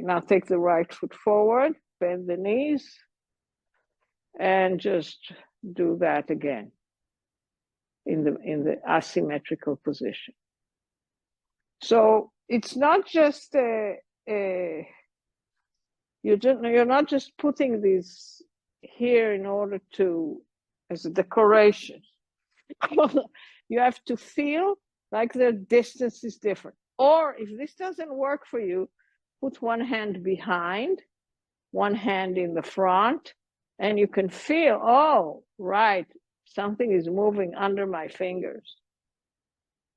now take the right foot forward, bend the knees, and just do that again in the asymmetrical position. So it's not just you're not just putting these here in order to as a decoration. You have to feel like the distance is different. Or if this doesn't work for you, put one hand behind, one hand in the front, and you can feel, oh, right, something is moving under my fingers.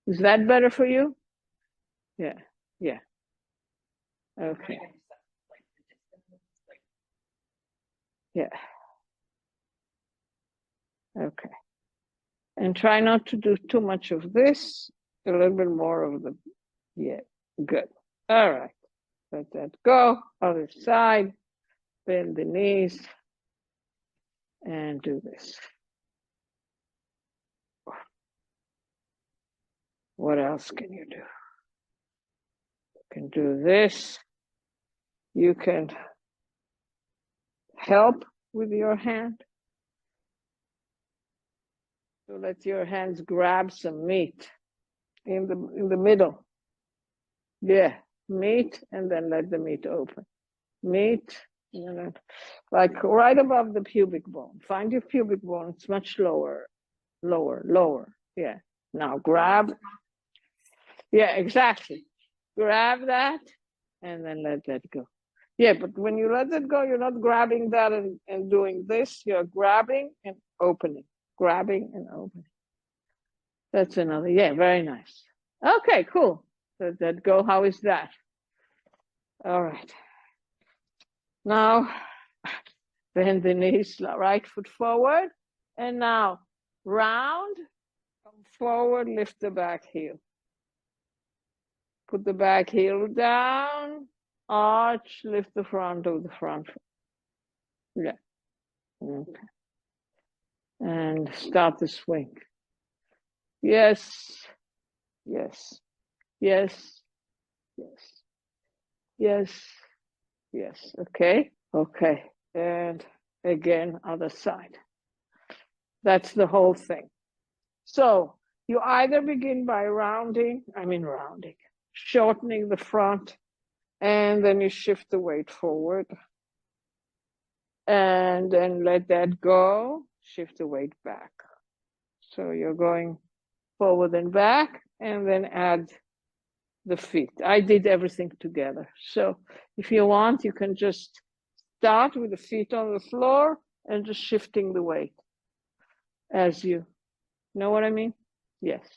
Is that better for you? Yeah, yeah. Okay. Yeah. Okay. And try not to do too much of this, a little bit more of the, yeah, good. All right, let that go. Other side, bend the knees, and do this. What else can you do? You can do this. You can help with your hand. So let your hands grab some meat in the middle. Yeah, meat, and then let the meat open. Meat, and then, like right above the pubic bone. Find your pubic bone, it's much lower, lower. Yeah, now grab. Yeah, exactly. Grab that, and then let that go. Yeah, but when you let it go, you're not grabbing that and doing this. You're grabbing and opening, grabbing and opening. That's another, yeah, very nice. Okay, cool. Let that go. How is that? All right. Now, bend the knees, right foot forward. And now, round, come forward, lift the back heel. Put the back heel down, arch, lift the front of the front foot. Yeah. Okay. And start the swing. Yes, yes, yes, yes, yes, yes. Okay, okay. And again, other side. That's the whole thing. So you either begin by shortening the front, and then you shift the weight forward. And then let that go, shift the weight back. So you're going forward and back, and then add the feet. I did everything together. So if you want, you can just start with the feet on the floor and just shifting the weight as you know what I mean? Yes.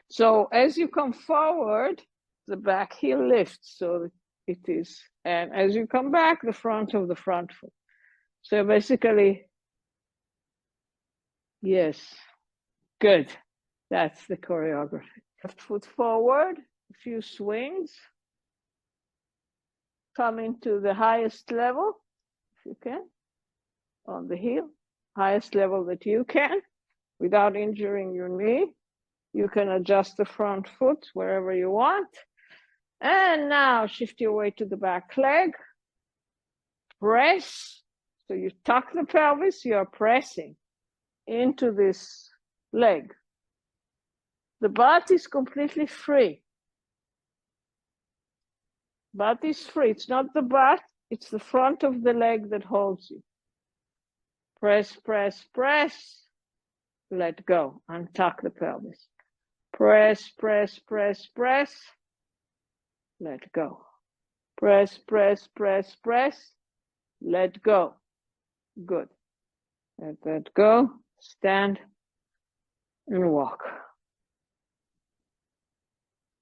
So as you come forward, the back heel lifts, so it is, and as you come back, the front of the front foot. So basically, yes, good. That's the choreography. Left foot forward, a few swings. Come into the highest level, if you can, on the heel, highest level that you can, without injuring your knee. You can adjust the front foot wherever you want. And now shift your weight to the back leg. Press. So you tuck the pelvis, you are pressing into this leg. The butt is completely free. Butt is free. It's not the butt, it's the front of the leg that holds you. Press, press, press. Let go. Untuck the pelvis. Press, press, press, press. Let go. Press, press, press, press. Let go. Good. Let that go. Stand and walk.